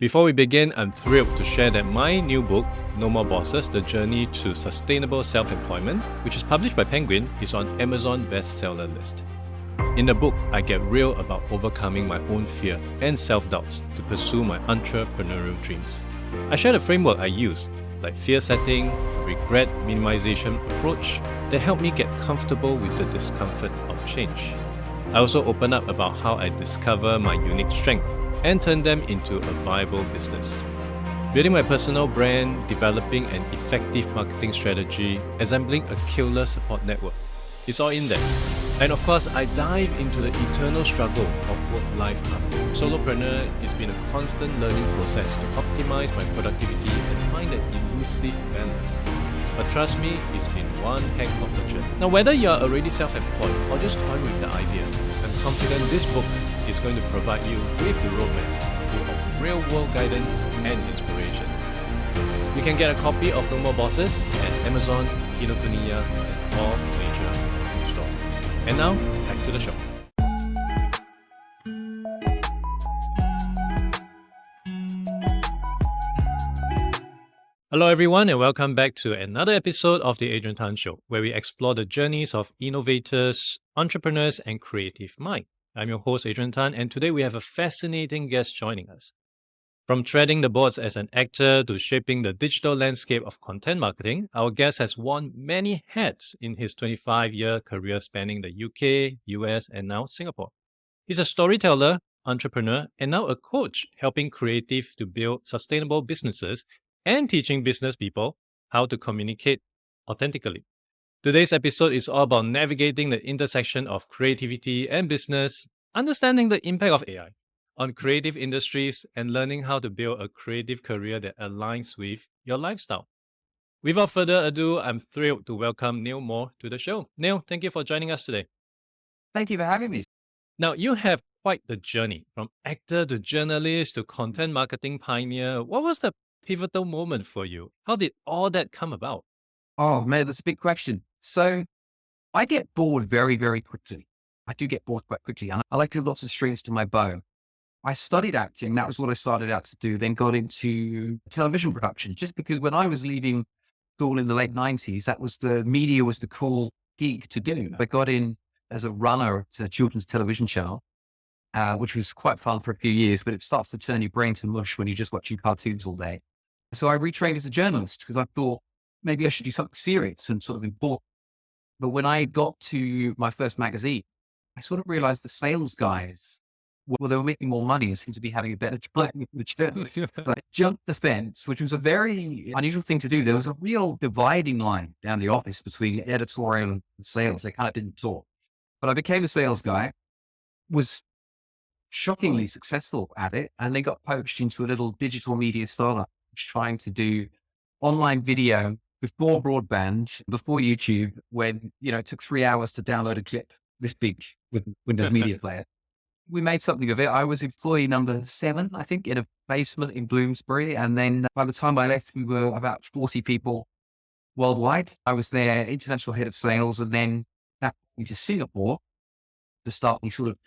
Before we begin, I'm thrilled to share that my new book, No More Bosses, The Journey to Sustainable Self-Employment, which is published by Penguin, is on Amazon bestseller list. In the book, I get real about overcoming my own fear and self-doubts to pursue my entrepreneurial dreams. I share the framework I use, like fear setting, regret minimization approach, that help me get comfortable with the discomfort of change. I also open up about how I discover my unique strength and turn them into a viable business. Building my personal brand, developing an effective marketing strategy, assembling a killer support network. It's all in there. And of course, I dive into the eternal struggle of work-life balance. Solopreneur has been a constant learning process to optimize my productivity and find that elusive balance. But trust me, it's been one heck of a journey. Now, whether you're already self-employed or just toying with the idea, I'm confident this book is going to provide you with the roadmap full of real-world guidance and inspiration. You can get a copy of No More Bosses at Amazon, Kinokuniya, and all major bookstores. And now, back to the show. Hello everyone and welcome back to another episode of the Adrian Tan Show, where we explore the journeys of innovators, entrepreneurs, and creative mind. I'm your host, Adrian Tan, and today we have a fascinating guest joining us. From treading the boards as an actor to shaping the digital landscape of content marketing, our guest has worn many hats in his 25-year career spanning the UK, US, and now Singapore. He's a storyteller, entrepreneur, and now a coach helping creatives to build sustainable businesses and teaching business people how to communicate authentically. Today's episode is all about navigating the intersection of creativity and business, understanding the impact of AI on creative industries, and learning how to build a creative career that aligns with your lifestyle. Without further ado, I'm thrilled to welcome Neal Moore to the show. Neal, thank you for joining us today. Thank you for having me. Now, you have quite the journey from actor to journalist to content marketing pioneer. What was the pivotal moment for you? How did all that come about? Oh man, that's a big question. So I get bored very, very quickly. I do get bored quite quickly. And I like to have lots of strings to my bow. I studied acting. That was what I started out to do. Then got into television production just because when I was leaving school in the late 90s, that was media was the cool gig to do. I got in as a runner to a children's television show, which was quite fun for a few years, but it starts to turn your brain to mush when you're just watching cartoons all day. So I retrained as a journalist because I thought maybe I should do something serious and sort of important. But when I got to my first magazine, I sort of realized the sales guys, well, they were making more money and seemed to be having a better time with the journalist. So I jumped the fence, which was a very unusual thing to do. There was a real dividing line down the office between editorial and sales. They kind of didn't talk. But I became a sales guy, was shockingly successful at it, and they got poached into a little digital media startup trying to do online video before broadband, before YouTube, when, it took 3 hours to download a clip this big with Windows Media Player. We made something of it. I was employee number 7, I think, in a basement in Bloomsbury. And then by the time I left, we were about 40 people worldwide. I was their international head of sales, and then that went to Singapore to start the sort of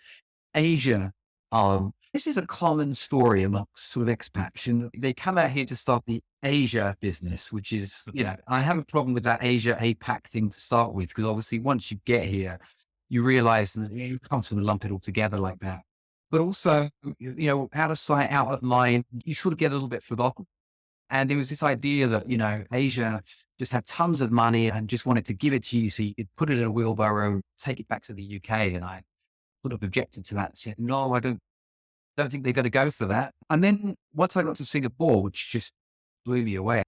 Asia. This is a common story amongst sort of expats. And they come out here to start the Asia business, which is, I have a problem with that Asia APAC thing to start with, because obviously once you get here, you realize that you can't sort of lump it all together like that. But also, out of sight, out of mind, you sort of get a little bit forgotten. And there was this idea that, Asia just had tons of money and just wanted to give it to you so you could put it in a wheelbarrow, take it back to the UK. And I sort of objected to that and said, no, I don't think they're going to go for that. And then once I got to Singapore, which just blew me away,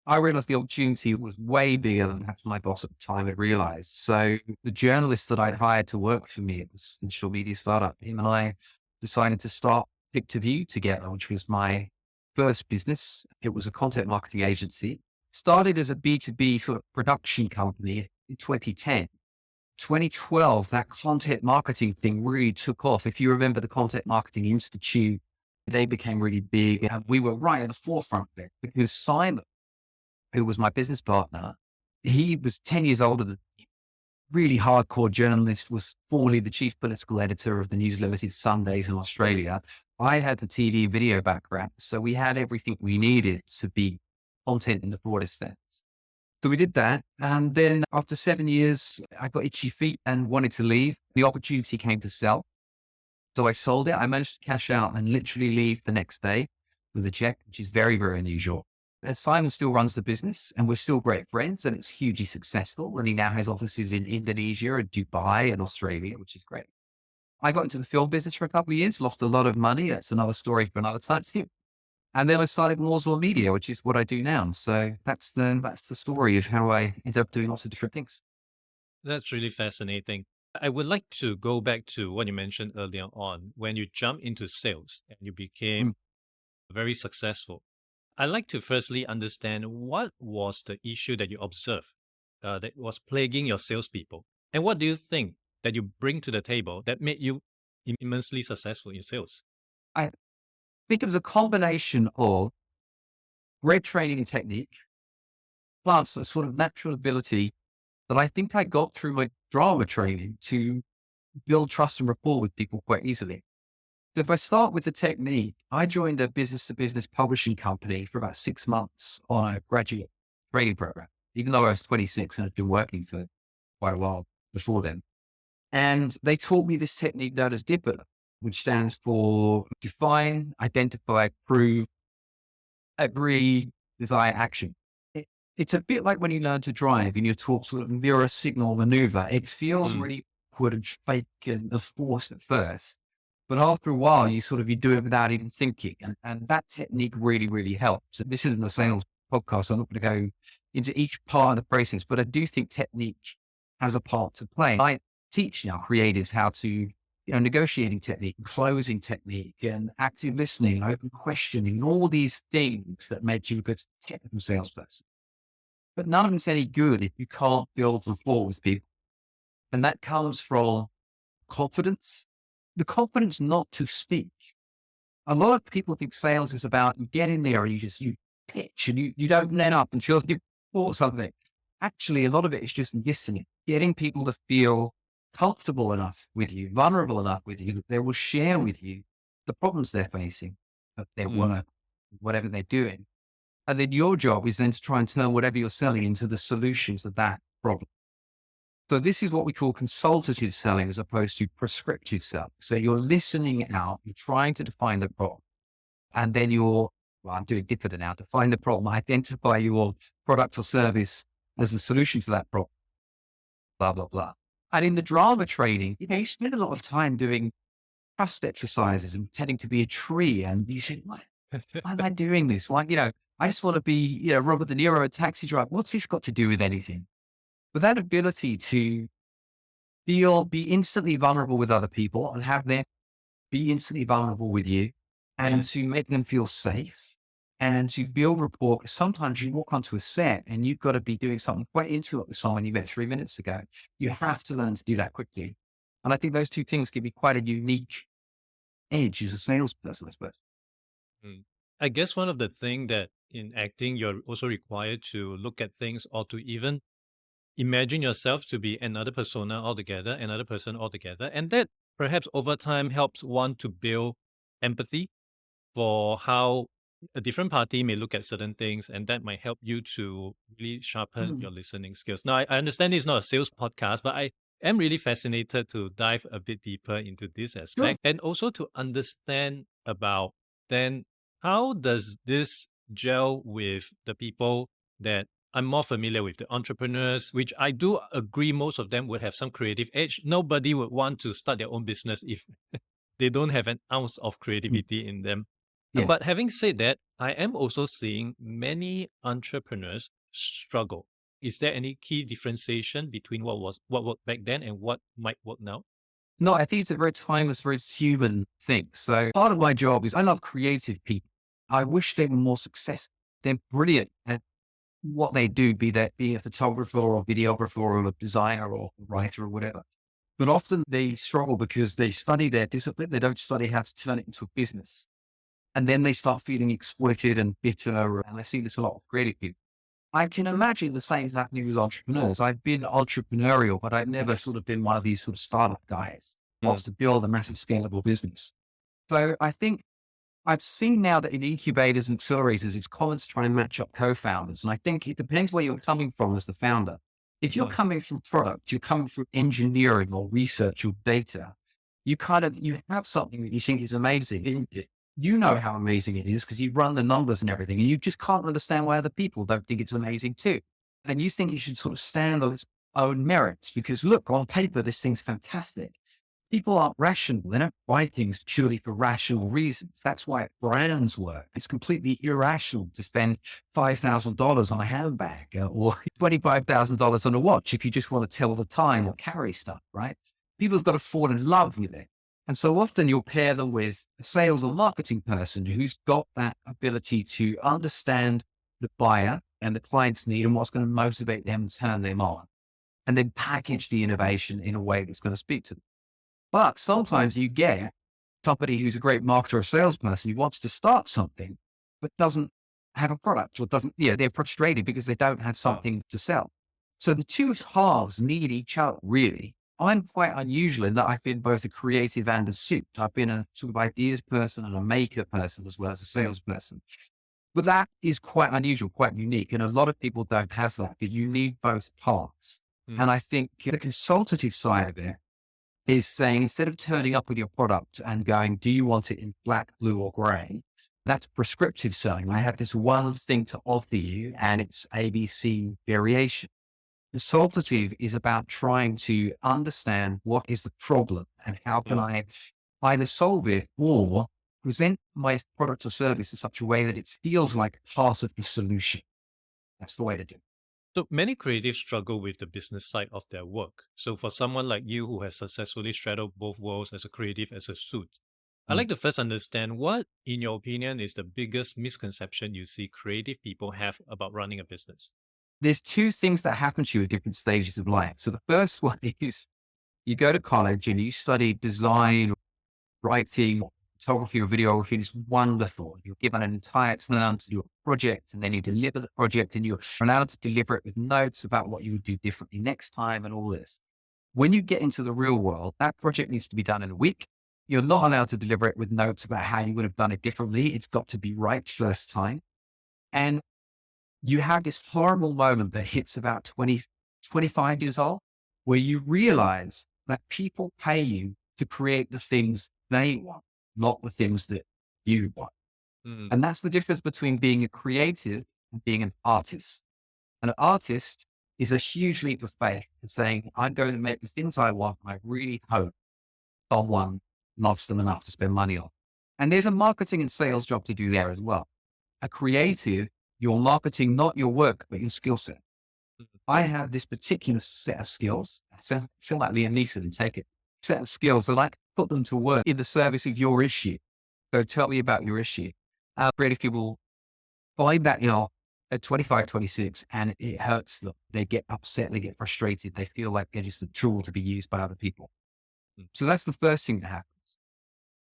I realized the opportunity was way bigger than perhaps my boss at the time had realized. So the journalist that I'd hired to work for me at this digital media startup, him and I decided to start Pick to View together, which was my first business. It was a content marketing agency. Started as a B2B sort of production company in 2010. 2012, that content marketing thing really took off. If you remember the Content Marketing Institute, they became really big, and we were right at the forefront of it because Simon, who was my business partner, he was 10 years older than me, really hardcore journalist, was formerly the chief political editor of the News Limited Sundays in Australia. I had the TV video background. So we had everything we needed to be content in the broadest sense. So we did that. And then after 7 years, I got itchy feet and wanted to leave. The opportunity came to sell. So I sold it. I managed to cash out and literally leave the next day with a check, which is very, very unusual. And Simon still runs the business and we're still great friends and it's hugely successful. And he now has offices in Indonesia and Dubai and Australia, which is great. I got into the film business for a couple of years, lost a lot of money. That's another story for another time. And then I started Moore's Law Media, which is what I do now. So that's the story of how I ended up doing lots of different things. That's really fascinating. I would like to go back to what you mentioned earlier on when you jumped into sales and you became very successful. I'd like to firstly understand what was the issue that you observed that was plaguing your salespeople, and what do you think that you bring to the table that made you immensely successful in sales? I think it was a combination of great training and technique, plus a sort of natural ability that I think I got through my drama training to build trust and rapport with people quite easily. So if I start with the technique, I joined a business to business publishing company for about 6 months on a graduate training program, even though I was 26 and had been working for quite a while before then. And they taught me this technique known as DIPPER, which stands for define, identify, prove, agree, desire, action. It's a bit like when you learn to drive and you're taught sort of mirror signal maneuver. It feels really awkward and fake and forced at first. But after a while, you do it without even thinking. And that technique really, really helps. And this isn't a sales podcast. So I'm not going to go into each part of the process, but I do think technique has a part to play. I teach now creatives how to, negotiating technique, closing technique and active listening, open questioning, all these things that make you a good technical salesperson. But none of it's any good if you can't build rapport with people. And that comes from confidence, the confidence not to speak. A lot of people think sales is about you get in there and you pitch and you don't let up until you bought something. Actually, a lot of it is just listening, getting people to feel comfortable enough with you, vulnerable enough with you, that they will share with you the problems they're facing, of their work, whatever they're doing. And then your job is then to try and turn whatever you're selling into the solutions of that problem. So this is what we call consultative selling as opposed to prescriptive selling. So you're listening out, you're trying to define the problem. And then I'm doing different now, define the problem, identify your product or service as the solution to that problem, blah, blah, blah. And in the drama training, you spend a lot of time doing trust exercises and pretending to be a tree. And you say, why am I doing this? Why, I just want to be, Robert De Niro, a taxi driver. What's this got to do with anything? But that ability to be instantly vulnerable with other people and have them be instantly vulnerable with you and to make them feel safe and to build rapport. Sometimes you walk onto a set and you've got to be doing something quite intimate with someone you met 3 minutes ago. You have to learn to do that quickly. And I think those two things give you quite a unique edge as a salesperson, I suppose. I guess one of the things that in acting, you're also required to look at things or to even imagine yourself to be another persona altogether, another person altogether. And that perhaps over time helps one to build empathy for how a different party may look at certain things. And that might help you to really sharpen your listening skills. Now, I understand it's not a sales podcast, but I am really fascinated to dive a bit deeper into this aspect and also to understand about then how does this gel with the people that I'm more familiar with, the entrepreneurs, which I do agree most of them would have some creative edge. Nobody would want to start their own business if they don't have an ounce of creativity in them. Yeah. But having said that, I am also seeing many entrepreneurs struggle. Is there any key differentiation between what worked back then and what might work now? No, I think it's a very timeless, very human thing. So part of my job is I love creative people. I wish they were more successful. They're brilliant at what they do, be that being a photographer or videographer or a designer or a writer or whatever. But often they struggle because they study their discipline. They don't study how to turn it into a business. And then they start feeling exploited and bitter. And I see this a lot with creative people. I can imagine the same happening with entrepreneurs. I've been entrepreneurial, but I've never sort of been one of these sort of startup guys who wants to build a massive scalable business. So I think I've seen now that in incubators and accelerators, it's common to try and match up co-founders. And I think it depends where you're coming from as the founder. If you're coming from product, you're coming from engineering or research or data, you have something that you think is amazing. You know how amazing it is because you run the numbers and everything, and you just can't understand why other people don't think it's amazing too. And you think it should sort of stand on its own merits because look, on paper, this thing's fantastic. People aren't rational. They don't buy things purely for rational reasons. That's why brands work. It's completely irrational to spend $5,000 on a handbag or $25,000 on a watch if you just want to tell the time or carry stuff, right? People have got to fall in love with it. And so often you'll pair them with a sales or marketing person who's got that ability to understand the buyer and the client's need and what's going to motivate them and turn them on, and then package the innovation in a way that's going to speak to them. But sometimes you get somebody who's a great marketer or salesperson who wants to start something, but doesn't have a product or they're frustrated because they don't have something to sell. So the two halves need each other, really. I'm quite unusual in that I've been both a creative and a suit. I've been a sort of ideas person and a maker person as well as a salesperson. But that is quite unusual, quite unique. And a lot of people don't have that, but you need both parts. And I think the consultative side of it is saying, instead of turning up with your product and going, do you want it in black, blue, or gray? That's prescriptive selling. I have this one thing to offer you and it's ABC variation. Consultative is about trying to understand what is the problem and how can I either solve it or present my product or service in such a way that it feels like part of the solution. That's the way to do it. So many creatives struggle with the business side of their work. So for someone like you who has successfully straddled both worlds as a creative, as a suit, I'd like to first understand what, in your opinion, is the biggest misconception you see creative people have about running a business? There's two things that happen to you at different stages of life. So the first one is you go to college and you study design, writing, photography or videography. It's wonderful. You're given an entire exam to do a project and then you deliver the project and you're allowed to deliver it with notes about what you would do differently next time and all this. When you get into the real world, that project needs to be done in a week. You're not allowed to deliver it with notes about how you would have done it differently. It's got to be right first time. And you have this horrible moment that hits about 20, 25 years old, where you realize that people pay you to create the things they want, not the things that you want. And that's the difference between being a creative and being an artist. An artist is a huge leap of faith in saying, I'm going to make the things I want. And I really hope someone loves them enough to spend money on. And there's a marketing and sales job to do there as well. A creative, you're marketing not your work, but your skill set. I have this particular set of skills. So feel like Liam Neeson and take it. Set of skills that I can put them to work in the service of your issue. So tell me about your issue. Creative people find that, at 25, 26, and it hurts them. They get upset. They get frustrated. They feel like they're just a tool to be used by other people. So that's the first thing that happens.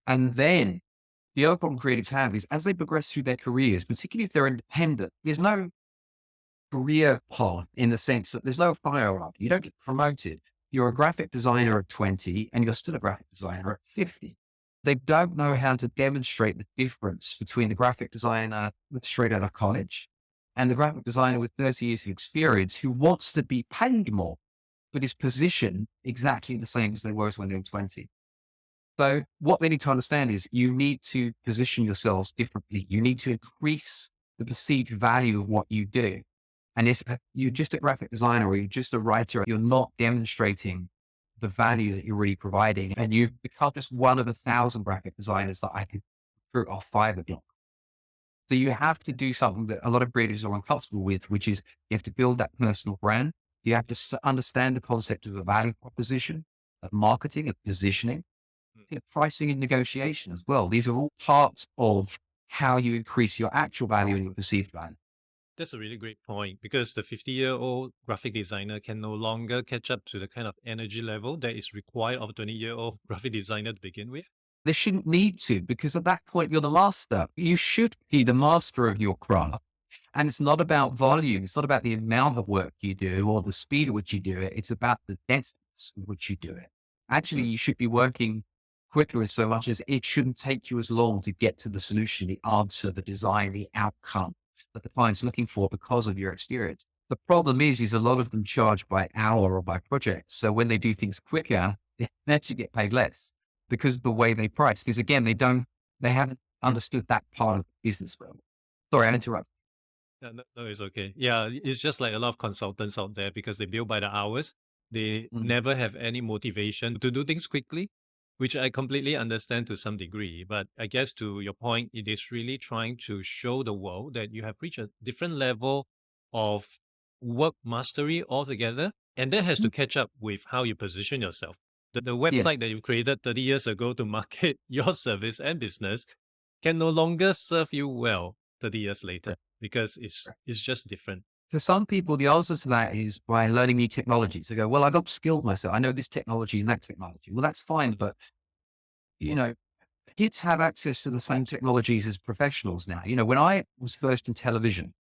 And then the other problem creatives have is as they progress through their careers, particularly if they're independent, there's no career path in the sense that there's no fire up. You don't get promoted. You're a graphic designer at 20 and you're still a graphic designer at 50. They don't know how to demonstrate the difference between the graphic designer straight out of college and the graphic designer with 30 years of experience who wants to be paid more, but is positioned exactly the same as they were when they were 20. So what they need to understand is you need to position yourselves differently. You need to increase the perceived value of what you do. And if you're just a graphic designer or you're just a writer, you're not demonstrating the value that you're really providing. And you've become just one of 1,000 graphic designers that I can recruit off Fiverr. So you have to do something that a lot of creators are uncomfortable with, which is you have to build that personal brand. You have to understand the concept of a value proposition, of marketing, of positioning, pricing and negotiation as well. These are all parts of how you increase your actual value and your perceived value. That's a really great point because the 50-year-old graphic designer can no longer catch up to the kind of energy level that is required of a 20-year-old graphic designer to begin with. They shouldn't need to, because at that point, you're the master. You should be the master of your craft. And it's not about volume. It's not about the amount of work you do or the speed at which you do it. It's about the depth with which you do it. Actually, you should be working quicker in so much as it shouldn't take you as long to get to the solution, the answer, the design, the outcome that the client's looking for because of your experience. The problem is a lot of them charge by hour or by project. So when they do things quicker, they actually get paid less because of the way they price. Because again, they haven't understood that part of the business well. Sorry, I interrupt. No, no, no, it's okay. Yeah, it's just like a lot of consultants out there because they bill by the hours. They Mm. never have any motivation to do things quickly, which I completely understand to some degree. But I guess to your point, it is really trying to show the world that you have reached a different level of work mastery altogether. And that has to catch up with how you position yourself. The Yeah. website that you've created 30 years ago to market your service and business can no longer serve you well 30 years later because it's just different. For some people, the answer to that is by learning new technologies. They go, well, I've upskilled myself. I know this technology and that technology. Well, that's fine. But, you know, kids have access to the same technologies as professionals now. When I was first in television,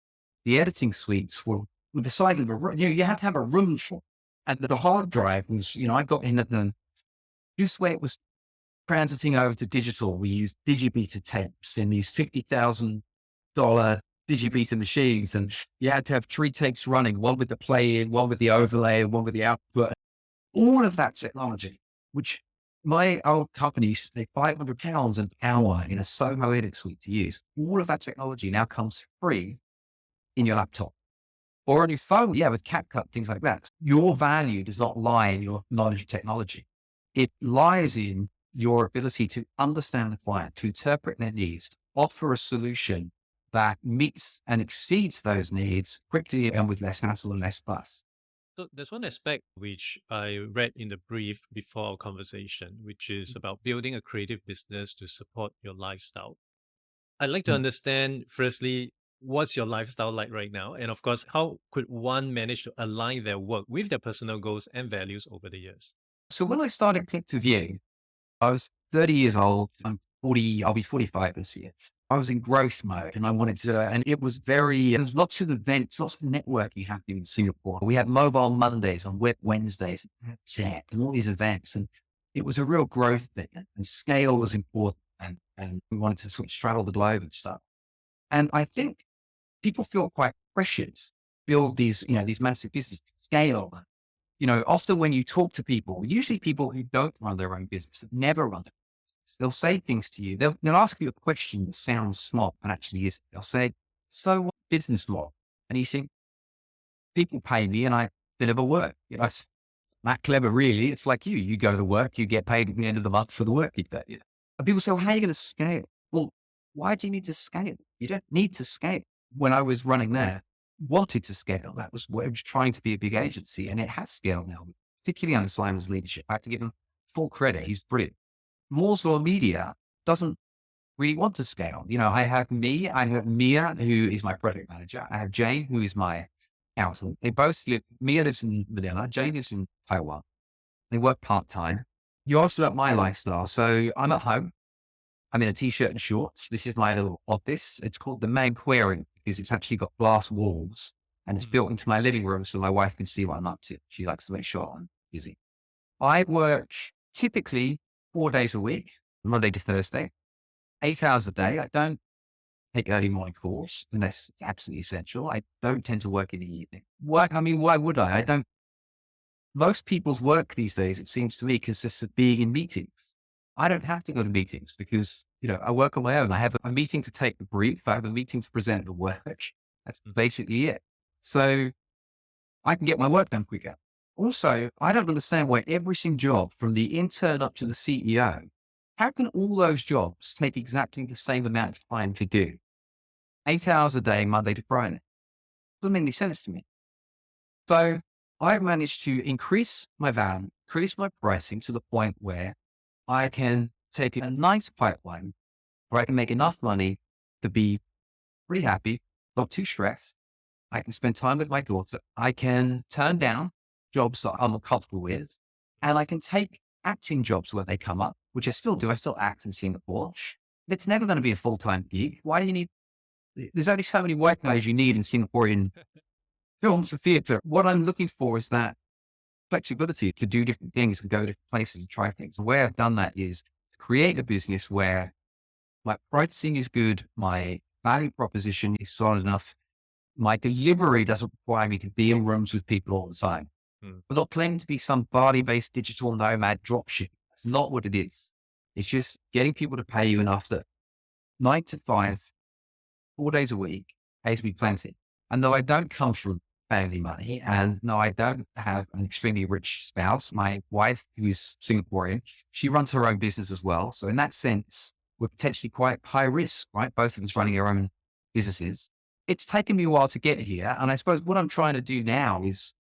the editing suites were the size of a room. You had to have a room for, and the hard drive was, I got in at just when it was transiting over to digital, we used digibeta tapes in these $50,000 digibeta machines. And you had to have 3 tapes running, one with the play in, one with the overlay, and one with the output. All of that technology, which my old company used to pay £500 an hour in a Soho edit suite to use. All of that technology now comes free in your laptop or on your phone. Yeah, with CapCut, things like that. Your value does not lie in your knowledge of technology. It lies in your ability to understand the client, to interpret their needs, offer a solution that meets and exceeds those needs quickly and with less hassle and less fuss. So there's one aspect which I read in the brief before our conversation, which is about building a creative business to support your lifestyle. I'd like to Mm. understand, firstly, what's your lifestyle like right now? And of course, how could one manage to align their work with their personal goals and values over the years? So when I started Click to View, I was 30 years old. I'm 40, I'll be 45 this year. I was in growth mode and I wanted to, and it was there's lots of events, lots of networking happening in Singapore. We had Mobile Mondays on Web Wednesdays, tech and all these events. And it was a real growth thing and scale was important. And we wanted to sort of straddle the globe and stuff. And I think people feel quite pressured to build these massive businesses, scale. Often when you talk to people, usually people who don't run their own business, have never run their business, they'll say things to you. They'll ask you a question that sounds smart and actually is. They'll say, so what business model? And you think, people pay me and I deliver work. It's not clever really. It's like you go to work, you get paid at the end of the month for the work you've done. And people say, well, how are you going to scale? Well, why do you need to scale? You don't need to scale. When I was running there, wanted to scale. That was what it was trying to be a big agency and it has scaled now, particularly under Simon's leadership. I have to give him full credit. He's brilliant. Moore's Law Media doesn't really want to scale. I have Mia, who is my project manager. I have Jane, who is my accountant. They both Mia lives in Manila. Jane lives in Taiwan. They work part-time. You asked about my lifestyle. So I'm at home. I'm in a t-shirt and shorts. This is my little office. It's called the main aquarium because it's actually got glass walls and it's built into my living room so my wife can see what I'm up to. She likes to make sure I'm busy. I work typically 4 days a week, Monday to Thursday, 8 hours a day. I don't take early morning calls unless it's absolutely essential. I don't tend to work in the evening. Why would I? Most people's work these days, it seems to me, consists of being in meetings. I don't have to go to meetings because, I work on my own. I have a meeting to take the brief. I have a meeting to present the work. That's basically it. So I can get my work done quicker. Also, I don't understand why every single job from the intern up to the CEO, how can all those jobs take exactly the same amount of time to do? 8 hours a day, Monday to Friday. Doesn't make any sense to me. So I've managed to increase my value, increase my pricing to the point where I can take a nice pipeline where I can make enough money to be pretty happy, not too stressed. I can spend time with my daughter. I can turn down jobs that I'm not comfortable with, and I can take acting jobs where they come up, which I still do. I still act in Singapore. It's never going to be a full-time gig. Why do you need there's only so many white guys you need in Singaporean films or theatre. What I'm looking for is that flexibility to do different things and go different places and try things. The way I've done that is to create a business where my pricing is good, my value proposition is solid enough, my delivery doesn't require me to be in rooms with people all the time. Mm. I'm not claiming to be some body-based digital nomad dropship. That's not what it is. It's just getting people to pay you enough that 9 to 5, 4 days a week, pays me plenty. And though I don't come from family money, and no, I don't have an extremely rich spouse, my wife, who is Singaporean, she runs her own business as well. So in that sense, we're potentially quite high risk, right? Both of us running our own businesses. It's taken me a while to get here. And I suppose what I'm trying to do now is,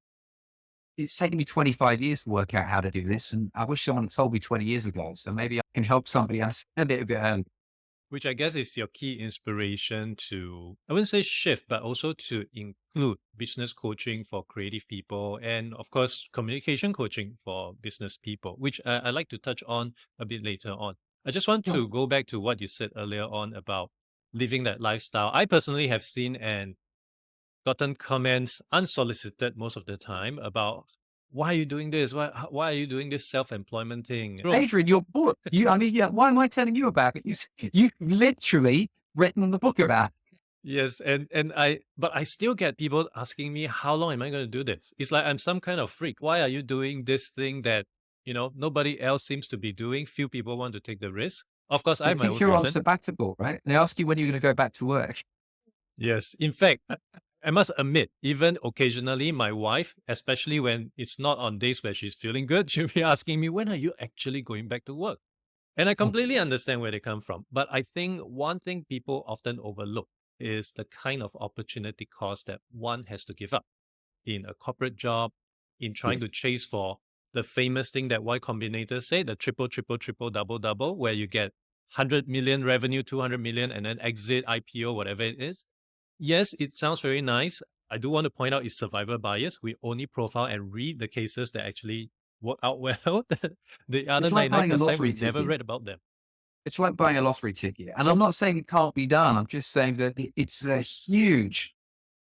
it's taken me 25 years to work out how to do this. And I wish someone had told me 20 years ago. So maybe I can help somebody else a little bit early. Which I guess is your key inspiration to, I wouldn't say shift, but also to include business coaching for creative people and, of course, communication coaching for business people, which I'd like to touch on a bit later on. I just want to go back to what you said earlier on about living that lifestyle. I personally have seen and gotten comments unsolicited most of the time about, why are you doing this? Why are you doing this self-employment thing? Adrian, your book, why am I telling you about it? You've literally written the book about it. Yes, but I still get people asking me, how long am I going to do this? It's like I'm some kind of freak. Why are you doing this thing that, nobody else seems to be doing? Few people want to take the risk. Of course, I have my own You're on reason. sabbatical, right? They ask you when you're going to go back to work. Yes. In fact, I must admit, even occasionally, my wife, especially when it's not on days where she's feeling good, she'll be asking me, when are you actually going back to work? And I completely understand where they come from. But I think one thing people often overlook is the kind of opportunity cost that one has to give up in a corporate job, in trying to chase for the famous thing that Y Combinator say, the triple, triple, triple, double, double, where you get 100 million revenue, 200 million, and then exit, IPO, whatever it is. Yes, it sounds very nice. I do want to point out it's survivor bias. We only profile and read the cases that actually work out well. The other It's like buying a 99%, lottery we never ticket. read about them. It's like buying a lottery ticket. And I'm not saying it can't be done. I'm just saying that it's a huge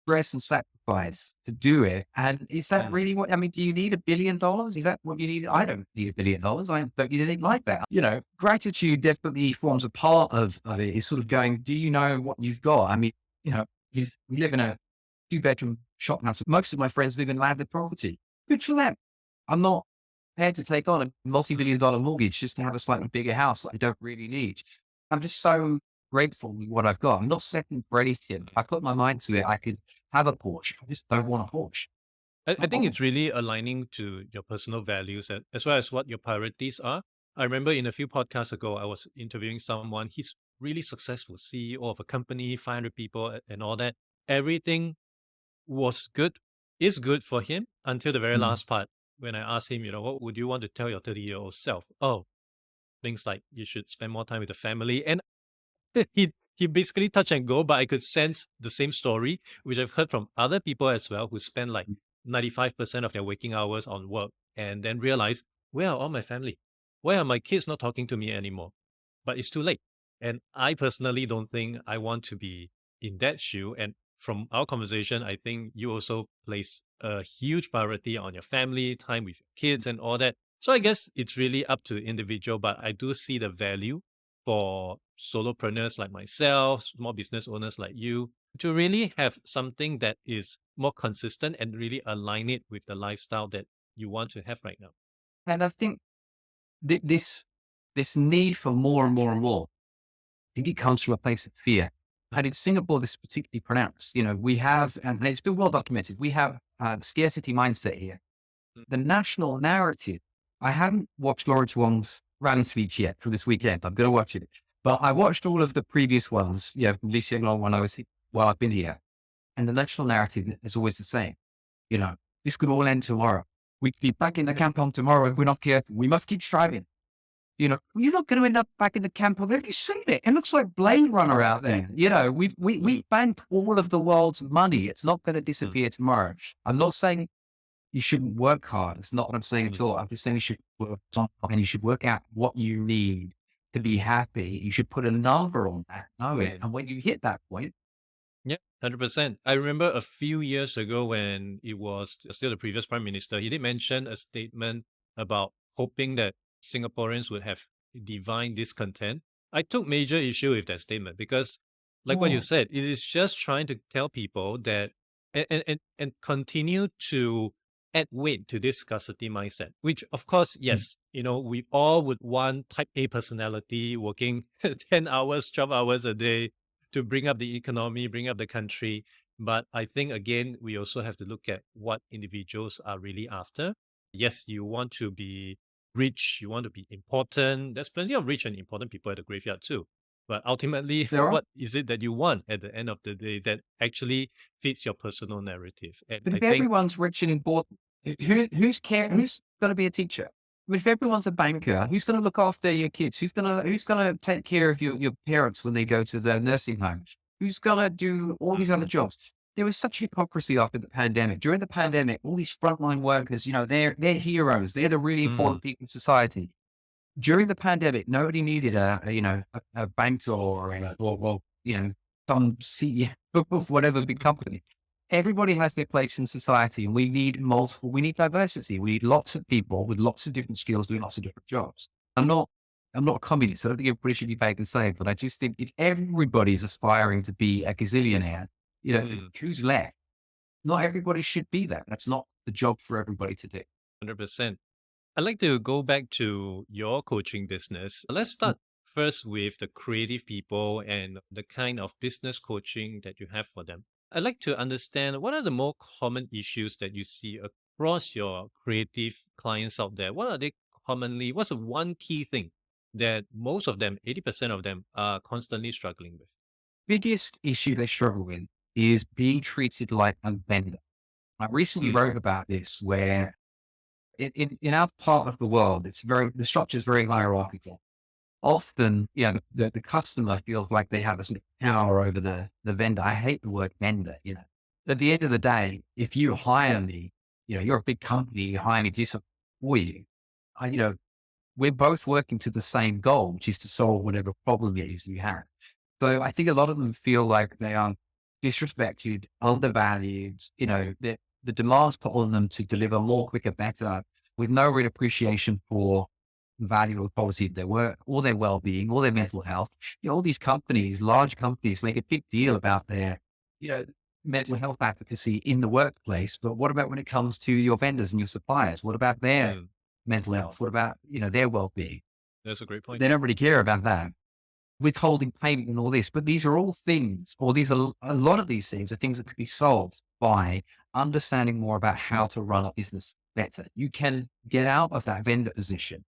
stress and sacrifice to do it. And is that really what, do you need $1 billion? Is that what you need? I don't need $1 billion. I don't need anything like that. Gratitude definitely forms a part of it. It's sort of going, do you know what you've got? We live in a 2-bedroom shop house. Most of my friends live in landed property. Good for them. I'm not prepared to take on a multi-billion-dollar mortgage just to have a slightly bigger house that I don't really need. I'm just so grateful with what I've got. I'm not second racing. I put my mind to it. I could have a Porsche. I just don't want a Porsche. I think it's really aligning to your personal values as well as what your priorities are. I remember in a few podcasts ago, I was interviewing someone. He's really successful CEO of a company, 500 people and all that. Everything is good for him until the very last part when I asked him, what would you want to tell your 30-year-old self? Oh, things like you should spend more time with the family. And he basically touch and go, but I could sense the same story, which I've heard from other people as well, who spend like 95% of their waking hours on work and then realize, where are all my family? Why are my kids not talking to me anymore? But it's too late. And I personally don't think I want to be in that shoe. And from our conversation, I think you also place a huge priority on your family, time with your kids and all that. So I guess it's really up to individual, but I do see the value for solopreneurs like myself, small business owners like you, to really have something that is more consistent and really align it with the lifestyle that you want to have right now. And I think this need for more and more and more, I think it comes from a place of fear. And in Singapore, this is particularly pronounced. We have, and it's been well documented, we have a scarcity mindset here. The national narrative, I haven't watched Lawrence Wong's rally speech yet for this weekend. I'm going to watch it. But I watched all of the previous ones, from Lee Hsien Loong while I've been here. And the national narrative is always the same. This could all end tomorrow. We could be back in the kampong tomorrow if we're not careful. We must keep striving. You're not going to end up back in the kampong. Have you seen it? It looks like Blade Runner out there. We bank all of the world's money. It's not going to disappear tomorrow. I'm not saying you shouldn't work hard. It's not what I'm saying at all. I'm just saying you should work hard and you should work out what you need to be happy. You should put a number on that, know it. And when you hit that point, 100%. I remember a few years ago when it was still the previous prime minister, he did mention a statement about hoping that Singaporeans would have divine discontent. I took major issue with that statement because, like what you Oh, said, it is just trying to tell people that and continue to add weight to this scarcity mindset, which of course, mm. yes, we all would want type A personality working 10 hours, 12 hours a day to bring up the economy, bring up the country. But I think, again, we also have to look at what individuals are really after. Yes, you want to be rich, you want to be important. There's plenty of rich and important people at the graveyard too. But ultimately, There are. what is it that you want at the end of the day that actually fits your personal narrative? And But I if think, everyone's rich and important, who's going to be a teacher? I mean, if everyone's a banker, who's going to look after your kids? Who's going to take care of your parents when they go to the nursing home? Who's going to do all these other jobs? There was such hypocrisy after the pandemic. During the pandemic, all these frontline workers, they're heroes. They're the really important mm, people in society. During the pandemic, nobody needed a banker or some CEO of whatever big company. Everybody has their place in society, and we need multiple. We need diversity. We need lots of people with lots of different skills doing lots of different jobs. I'm not. I'm not a communist. I don't think everybody should be paid the same. But I just think if everybody's aspiring to be a gazillionaire, mm, who's left? Not everybody should be that. That's not the job for everybody to do. 100%. I'd like to go back to your coaching business. Let's start first with the creative people and the kind of business coaching that you have for them. I'd like to understand what are the more common issues that you see across your creative clients out there? What are they commonly, what's the one key thing that most of them, 80% of them, are constantly struggling with? Biggest issue they struggle with is being treated like a vendor. I recently Mm, wrote about this where in our part of the world, the structure is very hierarchical. Often, the customer feels like they have a sort of power over the vendor. I hate the word vendor, At the end of the day, if you hire me, you're a big company, you hire me to do something for you. I, you know, we're both working to the same goal, which is to solve whatever problem it is you have. So I think a lot of them feel like they are disrespected, undervalued, the demands put on them to deliver more, quicker, better, with no real appreciation for the value or quality of their work or their well-being or their mental health. All these companies, large companies, make a big deal about their, you know, mental health advocacy in the workplace. But what about when it comes to your vendors and your suppliers? What about their mm, mental health? What about, their well-being? that's a great point. They don't really care about that. Withholding payment and all this, but these are all things, or these are a lot of these things are things that could be solved by understanding more about how to run a business better. You can get out of that vendor position,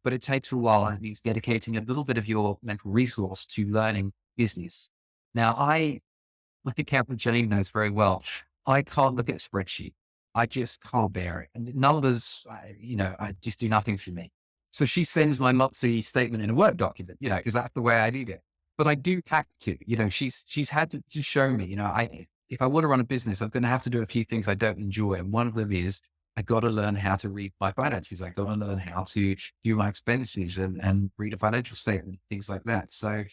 but it takes a while and it means dedicating a little bit of your mental resource to learning business. Now, like accountant Jane knows very well, I can't look at a spreadsheet. I just can't bear it. And numbers, I just do nothing for me. So she sends my monthly statement in a Word document, because that's the way I need it. But I do have to, she's had to show me, if I want to run a business, I'm going to have to do a few things I don't enjoy. And one of them is I got to learn how to read my finances. I got to learn how to do my expenses and read a financial statement, things like that. So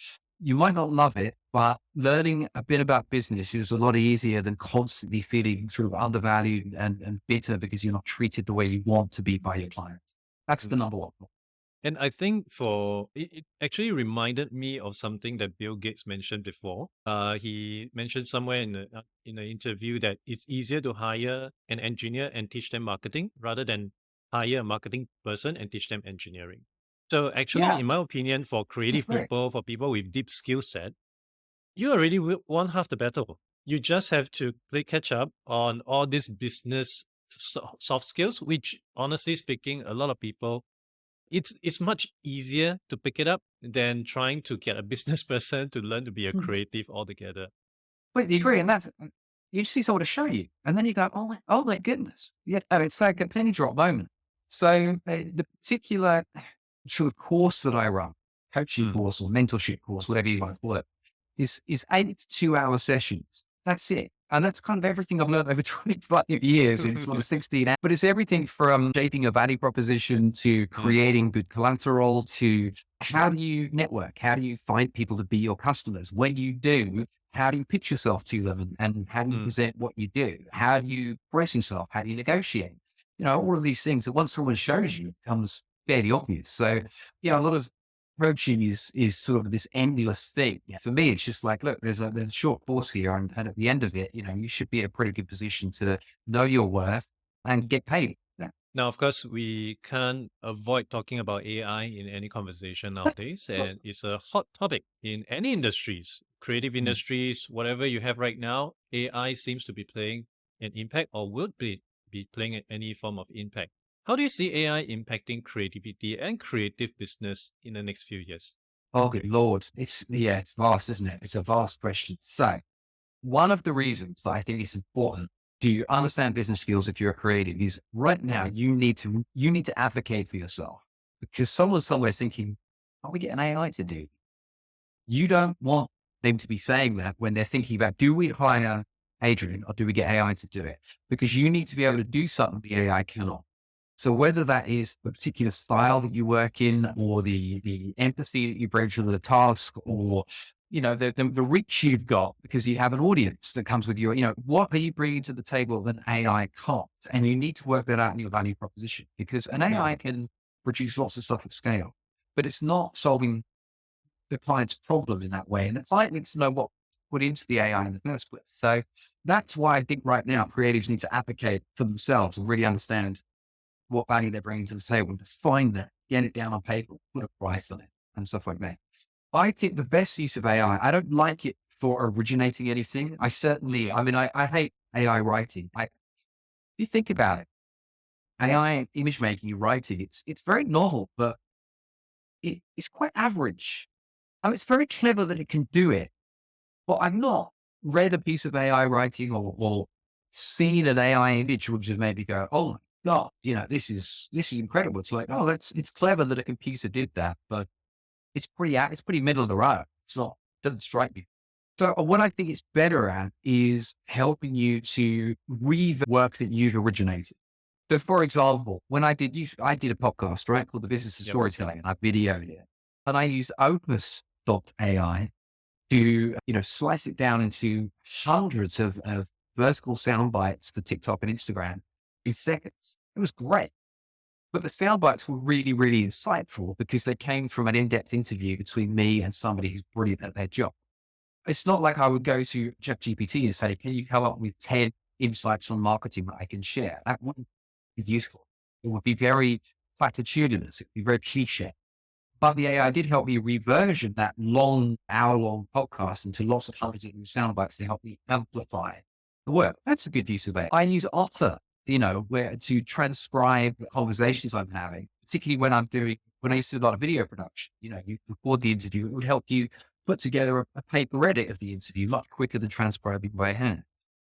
you might not love it, but learning a bit about business is a lot easier than constantly feeling sort of undervalued and bitter because you're not treated the way you want to be by your clients. That's the Mm. number one. And I think it actually reminded me of something that Bill Gates mentioned before. He mentioned somewhere in an interview that it's easier to hire an engineer and teach them marketing rather than hire a marketing person and teach them engineering. So actually, Yeah, in my opinion, for that's creative right. people, for people with deep skill set, you already won half the battle. You just have to play catch up on all these business soft skills, which honestly speaking, a lot of people it's much easier to pick it up than trying to get a business person to learn to be a Mhm. creative altogether. Completely agree. And you see someone to show you, and then you go, oh my goodness. Yeah. And it's like a penny drop moment. So the particular sort of course that I run, coaching Mm, course or mentorship course, whatever you want to call it, is 8 to 2 hour sessions. That's it. And that's kind of everything I've learned over 25 years in sort of 16. But it's everything from shaping a value proposition to Mm, creating good collateral to how do you network? How do you find people to be your customers? When you do, how do you pitch yourself to them and how do you mm. present what you do? How do you press yourself? How do you negotiate? All of these things that once someone shows you becomes fairly obvious. So, a lot of coaching is sort of this endless thing. Yeah, for me, it's just like, look, there's a short course here, and at the end of it, you should be in a pretty good position to know your worth and get paid. Yeah. Now, of course, we can't avoid talking about AI in any conversation nowadays, and it's a hot topic in any industries, creative Mm. industries, whatever you have right now. AI seems to be playing an impact or would be playing any form of impact. How do you see AI impacting creativity and creative business in the next few years? Oh, good Lord. It's vast, isn't it? It's a vast question. So one of the reasons that I think it's important to understand business skills if you're a creative is right now you need to advocate for yourself because someone somewhere is thinking, are we getting AI to do? You don't want them to be saying that when they're thinking about, do we hire Adrian or do we get AI to do it? Because you need to be able to do something the AI cannot. So whether that is the particular style that you work in or the empathy that you bring to the task or, the reach you've got because you have an audience that comes with what are you bringing to the table that AI can't? And you need to work that out in your value proposition because an AI can produce lots of stuff at scale, but it's not solving the client's problem in that way. And the client needs to know what to put into the AI in the first place. So that's why I think right now creatives need to advocate for themselves and really understand what value they're bringing to the table, to find that, get it down on paper, put a price on it and stuff like that. I think the best use of AI, I don't like it for originating anything. I hate AI writing. If you think about it, AI image making and writing, it's very novel, but it's quite average. It's very clever that it can do it, but I've not read a piece of AI writing or seen an AI image which would maybe go, oh my God, this is incredible. It's like, oh, it's clever that a computer did that, but it's pretty middle of the road. It's not, doesn't strike me. So what I think it's better at is helping you to read the work that you've originated. So for example, when I did a podcast, right, called The Business of Yep. Storytelling, and I videoed it and I used Opus.ai to, slice it down into hundreds of vertical sound bites for TikTok and Instagram in seconds. It was great. But the sound bites were really, really insightful because they came from an in-depth interview between me and somebody who's brilliant at their job. It's not like I would go to ChatGPT and say, can you come up with 10 insights on marketing that I can share? That wouldn't be useful. It would be very platitudinous. It would be very cliche. But the AI did help me reversion that long, hour-long podcast into lots of hundreds of new sound bites to help me amplify the work. That's a good use of it. I use Otter, where to transcribe the conversations I'm having, particularly when I used to do a lot of video production. You record the interview, it would help you put together a paper edit of the interview much quicker than transcribing by hand.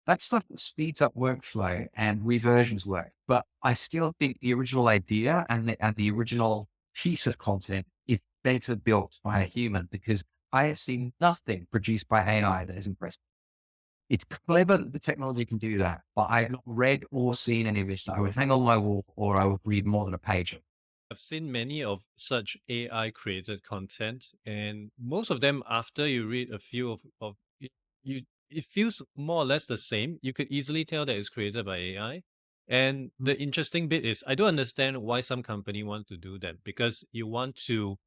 That stuff speeds up workflow and reversions work. But I still think the original idea and the original piece of content is better built by a human because I have seen nothing produced by AI that is impressive. It's clever that the technology can do that, but I have not read or seen any of it that I would hang on my wall or I would read more than a page of. I've seen many of such AI created content, and most of them, after you read a few of it, it feels more or less the same. You could easily tell that it's created by AI. And the interesting bit is, I don't understand why some company want to do that because you want to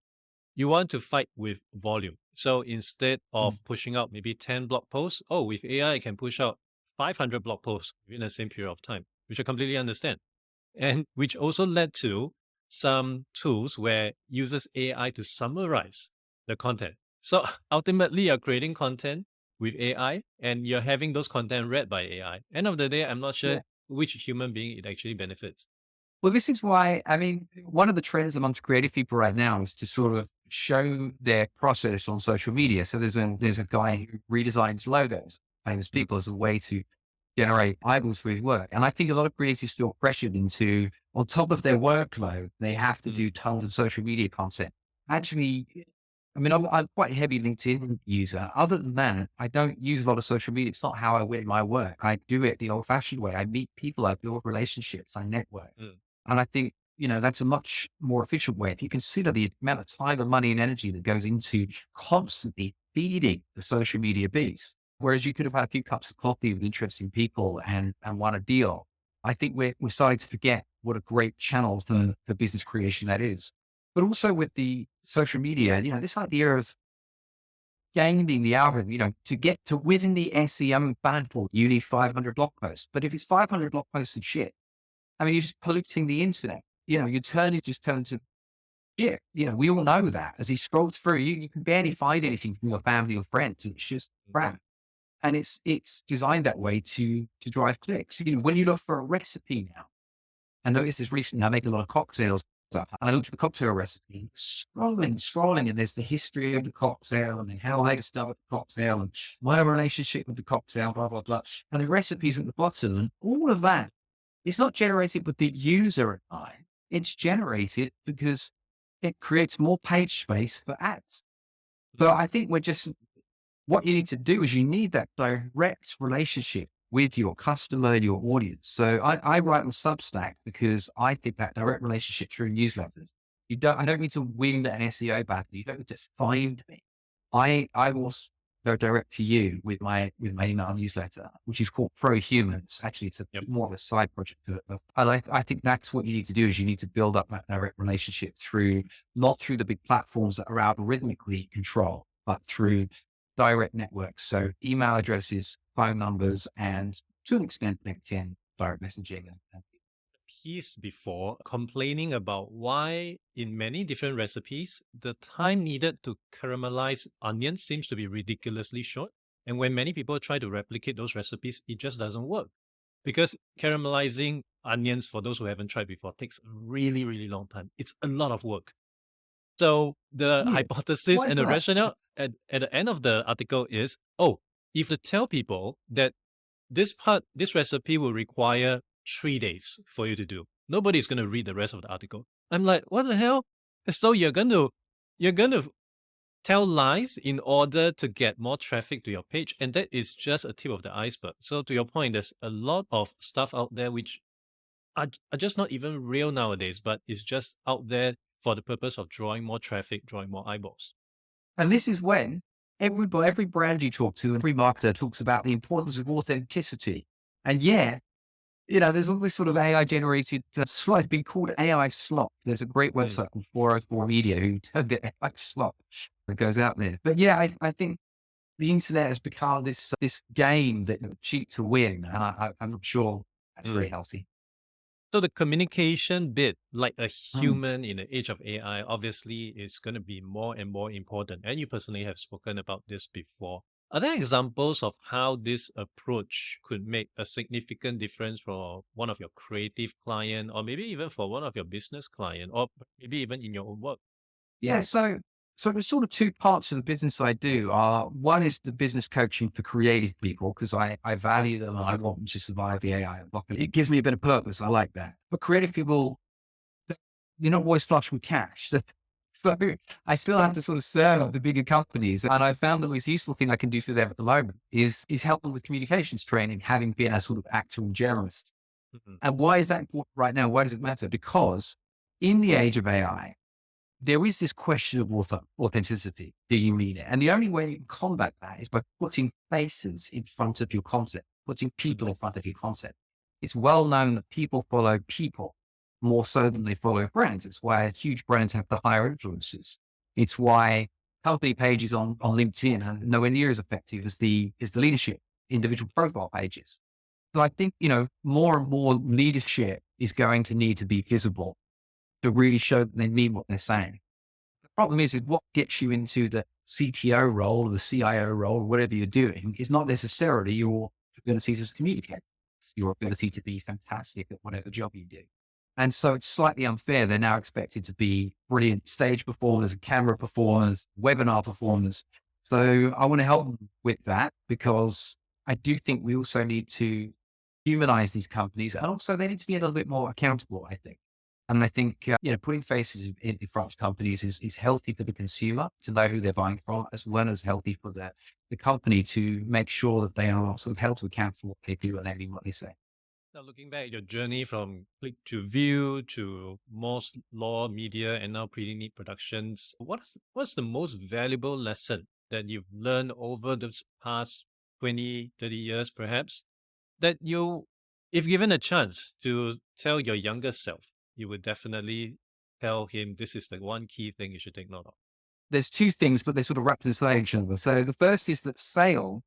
fight with volume. So instead Mm. of pushing out maybe 10 blog posts, oh, with AI, I can push out 500 blog posts within the same period of time, which I completely understand. And which also led to some tools where uses AI to summarize the content. So ultimately, you're creating content with AI and you're having those content read by AI. End of the day, I'm not sure Yeah. which human being it actually benefits. Well, this is why, one of the trends amongst creative people right now is to sort of show their process on social media. So there's a guy who redesigns logos, famous Mm, people, as a way to generate eyeballs for his work. And I think a lot of creators feel pressured into, on top of their workload, they have to mm, do tons of social media content. Actually, I mean, I'm quite a heavy LinkedIn user. Other than that, I don't use a lot of social media. It's not how I win my work. I do it the old fashioned way. I meet people, I build relationships, I network. Mm. And I think, that's a much more efficient way. If you consider the amount of time and money and energy that goes into constantly feeding the social media beast, whereas you could have had a few cups of coffee with interesting people and won a deal. I think we're starting to forget what a great channel for business creation that is. But also with the social media, this idea of gaming the algorithm, to get to within the SEM battle, you need 500 blog posts. But if it's 500 blog posts of shit, I mean, you're just polluting the internet. Your turn just turned to shit. We all know that. As he scrolls through, you can barely find anything from your family or friends. It's just crap. And it's designed that way to drive clicks. When you look for a recipe now, I noticed this recently, I make a lot of cocktails stuff. And I looked at the cocktail recipe, scrolling, and there's the history of the cocktail and then how I discovered the cocktail and my relationship with the cocktail, blah, blah, blah. And the recipes at the bottom and all of that. It's not generated with the user in mind. It's generated because it creates more page space for ads. So I think what you need to do is you need that direct relationship with your customer and your audience. So I write on Substack because I think that direct relationship through newsletters, I don't need to win an SEO battle. You don't need to find me. I will go direct to you with my email newsletter, which is called Pro Humans. Actually, it's more of a side project. I think that's what you need to do is you need to build up that direct relationship not through the big platforms that are algorithmically controlled, but through direct networks. So email addresses, phone numbers, and to an extent, LinkedIn, direct messaging. Piece before complaining about why in many different recipes, the time needed to caramelize onions seems to be ridiculously short. And when many people try to replicate those recipes, it just doesn't work. Because caramelizing onions, for those who haven't tried before, takes a really, really long time. It's a lot of work. So the hypothesis Why is and the that? rationale at the end of the article is, if you tell people that this recipe will require 3 days for you to do, nobody's going to read the rest of the article. I'm like, what the hell? So you're going to tell lies in order to get more traffic to your page. And that is just a tip of the iceberg. So to your point, there's a lot of stuff out there which are just not even real nowadays, but it's just out there for the purpose of drawing more traffic, drawing more eyeballs. And this is when every brand you talk to, every marketer talks about the importance of authenticity. And there's all this sort of AI generated slop. It's been called AI slop. There's a great website called 404 Media who termed it AI slop that goes out there. But I think the internet has become this game that cheat to win. And I'm not sure that's very healthy. So the communication bit, like a human in the age of AI, obviously is going to be more and more important. And you personally have spoken about this before. Are there examples of how this approach could make a significant difference for one of your creative client, or maybe even for one of your business client, or maybe even in your own work? Yeah. So there's sort of two parts of the business I do. One is the business coaching for creative people because I value them and I want them to survive the AI. It gives me a bit of purpose. I like that. But creative people, you're not always flush with cash. So I still have to sort of serve the bigger companies. And I found the most useful thing I can do for them at the moment is help them with communications training, having been a sort of actor and journalist. Mhm. And why is that important right now? Why does it matter? Because in the age of AI, there is this question of authenticity. Do you mean it? And the only way you can combat that is by putting faces in front of your content, putting people in front of your content. It's well known that people follow people more so than they follow brands. It's why huge brands have the higher influences. It's why company pages on LinkedIn are nowhere near as effective as the leadership individual profile pages. So I think, more and more leadership is going to need to be visible to really show that they mean what they're saying. The problem is what gets you into the CTO role or the CIO role or whatever you're doing is not necessarily your abilities as a communicator. It's your ability to be fantastic at whatever job you do. And so it's slightly unfair. They're now expected to be brilliant stage performers, camera performers, webinar performers. So I want to help them with that because I do think we also need to humanize these companies and also they need to be a little bit more accountable, I think. And I think, putting faces in front of companies is healthy for the consumer to know who they're buying from, as well as healthy for the company to make sure that they are sort of held to account for what they do and what they say. Now, looking back at your journey from click to view to Moore's Law Media and now Pretty Neat Productions, what's the most valuable lesson that you've learned over the past 20, 30 years, perhaps, that you, if given a chance to tell your younger self, you would definitely tell him this is the one key thing you should take note of? There's two things, but they sort of represent each other. So the first is that sale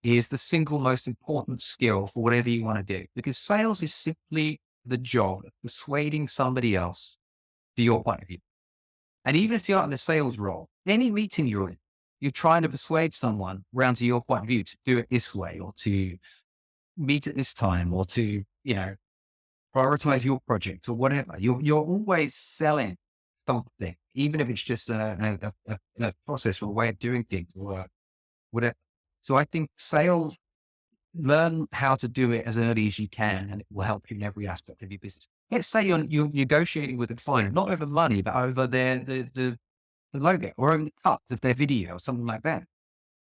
is the single most important skill for whatever you want to do, because sales is simply the job of persuading somebody else to your point of view. And even if you're not in the sales role, any meeting you're in, you're trying to persuade someone around to your point of view to do it this way, or to meet at this time, or to, prioritize your project or whatever. You're always selling something, even if it's just a process or a way of doing things or whatever. So I think sales, learn how to do it as early as you can, and it will help you in every aspect of your business. Let's say you're negotiating with a client, not over money, but over the logo or over the cut of their video or something like that.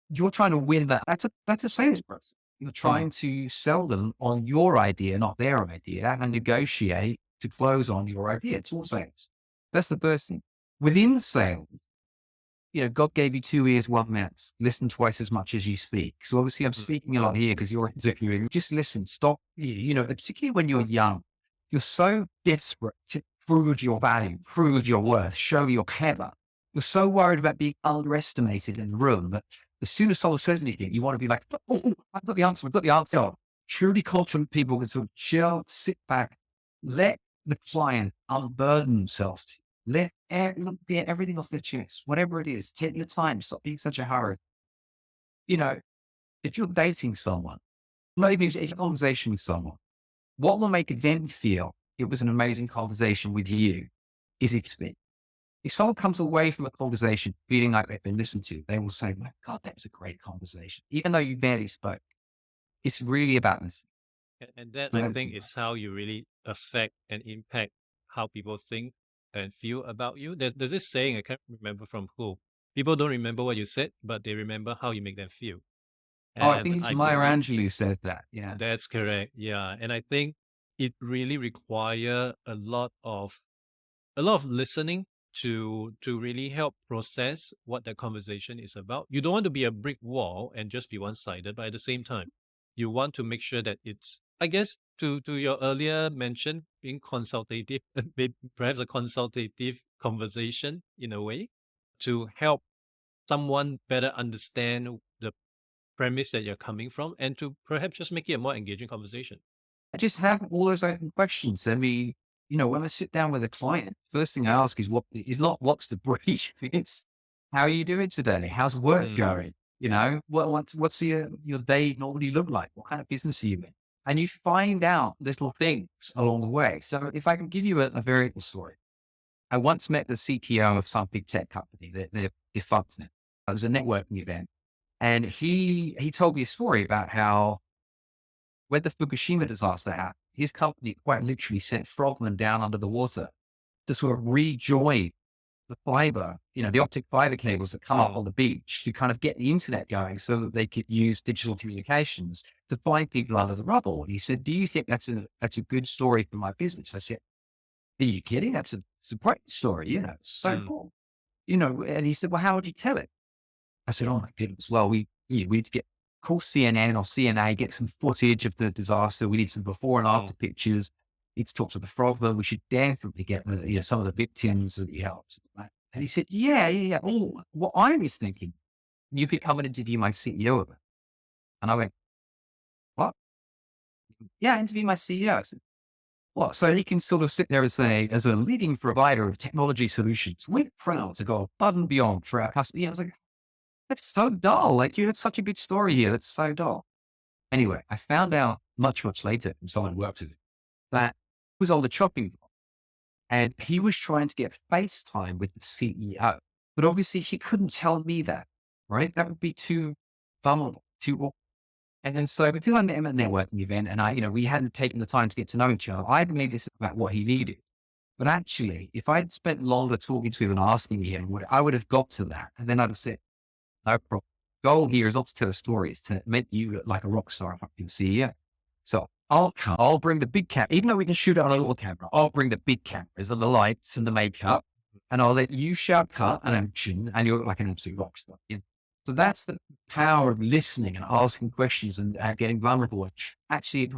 You're trying to win that. That's a sales process. You're trying to sell them on your idea, not their idea, and negotiate to close on your idea. It's all sales. That's the first thing. Within sales, God gave you 2 ears, 1 mouth. Listen twice as much as you speak. So obviously I'm speaking a lot here because you're interviewing. Just listen, stop. Particularly when you're young, you're so desperate to prove your value, prove your worth, show you're clever. You're so worried about being underestimated in the room that as soon as someone says anything, you want to be like, I've got the answer. I've got the answer. Truly confident people can sort of chill, sit back, let the client unburden themselves. Get everything off their chest, whatever it is. Take your time. Stop being such a hurry. If you're dating someone, maybe if a conversation with someone, what will make them feel it was an amazing conversation with you is experience. If someone comes away from a conversation feeling like they've been listened to, they will say, my God, that was a great conversation. Even though you barely spoke, it's really about listening. And that, I think, is how you really affect and impact how people think and feel about you. There's this saying, I can't remember from who. People don't remember what you said, but they remember how you make them feel. I think it's Maya Angelou who said that. Yeah. That's correct. Yeah. And I think it really require a lot of listening to really help process what the conversation is about. You don't want to be a brick wall and just be one-sided, but at the same time, you want to make sure that it's, I guess, to your earlier mention, being consultative, perhaps a consultative conversation in a way, to help someone better understand the premise that you're coming from, and to perhaps just make it a more engaging conversation. I just have all those open questions. I mean, when I sit down with a client, first thing I ask is not what's the brief. It's how are you doing today? How's work going? What's your day normally look like? What kind of business are you in? And you find out little things along the way. So if I can give you a very good story, I once met the CTO of some big tech company. They're defunct now. It was a networking event, and he told me a story about how when the Fukushima disaster happened, his company quite literally sent frogmen down under the water to sort of rejoin the fiber, the optic fiber cables that come up on the beach to kind of get the internet going so that they could use digital communications to find people under the rubble. And he said, do you think that's a good story for my business? I said, are you kidding? It's a great story, so cool. And he said, well, how would you tell it? I said, oh my goodness. Well, we need to call CNN or CNA, get some footage of the disaster. We need some before and after pictures. Need to talk to the frogman. We should definitely get some of the victims that you helped. And he said, yeah. Oh, what I was thinking, you could come and interview my CEO of it. And I went, what? Yeah, interview my CEO. I said, what? So he can sort of sit there and say, as a leading provider of technology solutions, we're proud to go above and beyond for our customers. I was like, that's so dull. Like, you have such a good story here. That's so dull. Anyway, I found out much, much later from someone who worked with it that he was on the chopping block and he was trying to get FaceTime with the CEO. But obviously he couldn't tell me that, right? That would be too vulnerable, and then so because I met him at a networking event and we hadn't taken the time to get to know each other, I made this about what he needed. But actually, if I'd spent longer talking to him and asking him, I would have got to that. And then I'd have said, no problem. Goal here is not to tell a story, it's to make you look like a rock star and fucking CEO. So I'll come, I'll bring the big camera, even though we can shoot it on a little camera, I'll bring the big cameras and the lights and the makeup, and I'll let you shout cut and action, and you look like an absolute rock star. You know? So that's the power of listening and asking questions and getting vulnerable. Actually,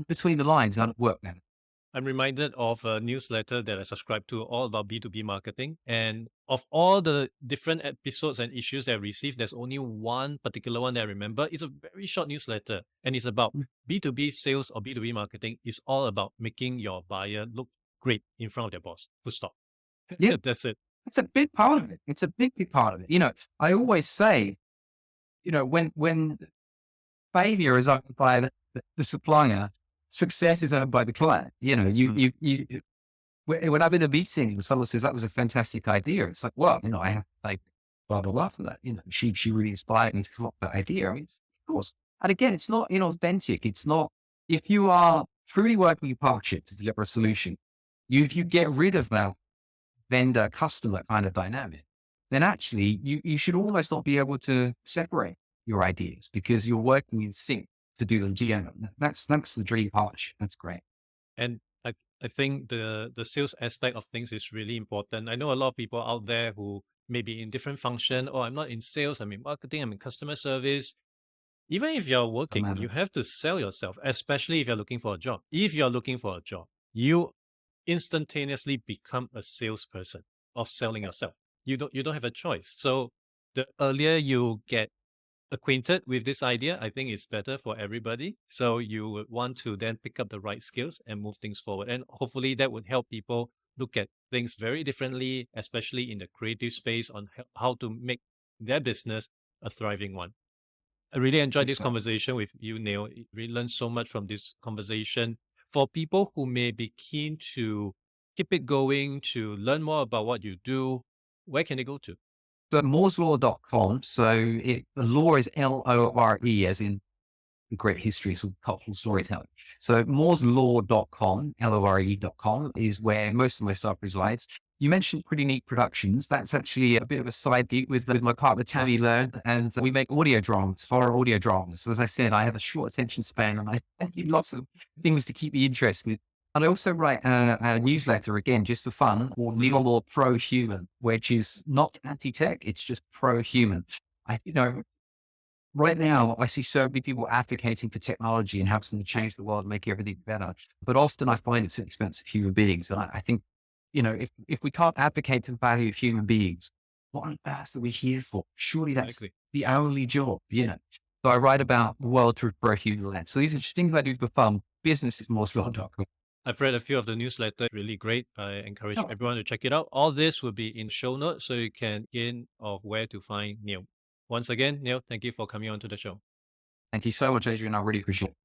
between the lines, how it work now. I'm reminded of a newsletter that I subscribe to all about B2B marketing. And of all the different episodes and issues that I received, there's only one particular one that I remember. It's a very short newsletter and it's about B2B sales or B2B marketing. It's all about making your buyer look great in front of their boss. Full stop. Yeah. That's it. It's a big part of it. It's a big, big part of it. You know, I always say, you know, when failure is owned by the supplier, success is owned by the client. You know, when I'm in a meeting and someone says that was a fantastic idea, it's like, well, you know, I have to thank blah, blah, blah for that. You know, she really inspired me to come up with that idea. I mean, of course. And again, it's not inauthentic. It's not, if you are truly working in partnership to deliver a solution, if you get rid of that vendor customer kind of dynamic, then actually you should almost not be able to separate your ideas because you're working in sync to do them together. That's the dream partnership. That's great. And I think the sales aspect of things is really important. I know a lot of people out there who may be in different function. Oh, I'm not in sales, I'm in marketing, I'm in customer service. Even if you're working, you have to sell yourself, especially if you're looking for a job. If you're looking for a job, you instantaneously become a salesperson of selling yourself. You don't have a choice. So the earlier you get acquainted with this idea, I think it's better for everybody. So you would want to then pick up the right skills and move things forward. And hopefully that would help people look at things very differently, especially in the creative space on how to make their business a thriving one. I really enjoyed this conversation with you, Neal. We learned so much from this conversation. For people who may be keen to keep it going, to learn more about what you do, where can they go to? So mooreslaw.com. So the law is LORE, as in the great history of cultural storytelling. So mooreslaw.com, LORE.com is where most of my stuff resides. You mentioned Pretty Neat Productions. That's actually a bit of a side gig with my partner, Tammy Learn, and we make audio dramas, horror audio dramas. So as I said, I have a short attention span and I need lots of things to keep me interested. And I also write a newsletter, again, just for fun, called Neal Moore Pro-Human, which is not anti-tech, it's just pro-human. Right now, I see so many people advocating for technology and how it's going to change the world and make everything better. But often I find it's at the expense of human beings. And I think, you know, if we can't advocate for the value of human beings, what on earth are we here for? Surely that's the only job, you know. So I write about the world through a human lens. So these are just things I do for fun. Business is mooreslaw.com. I've read a few of the newsletters, really great. I encourage everyone to check it out. All this will be in show notes so you can in of where to find Neal. Once again, Neal, thank you for coming on to the show. Thank you so much, Adrian. I really appreciate it.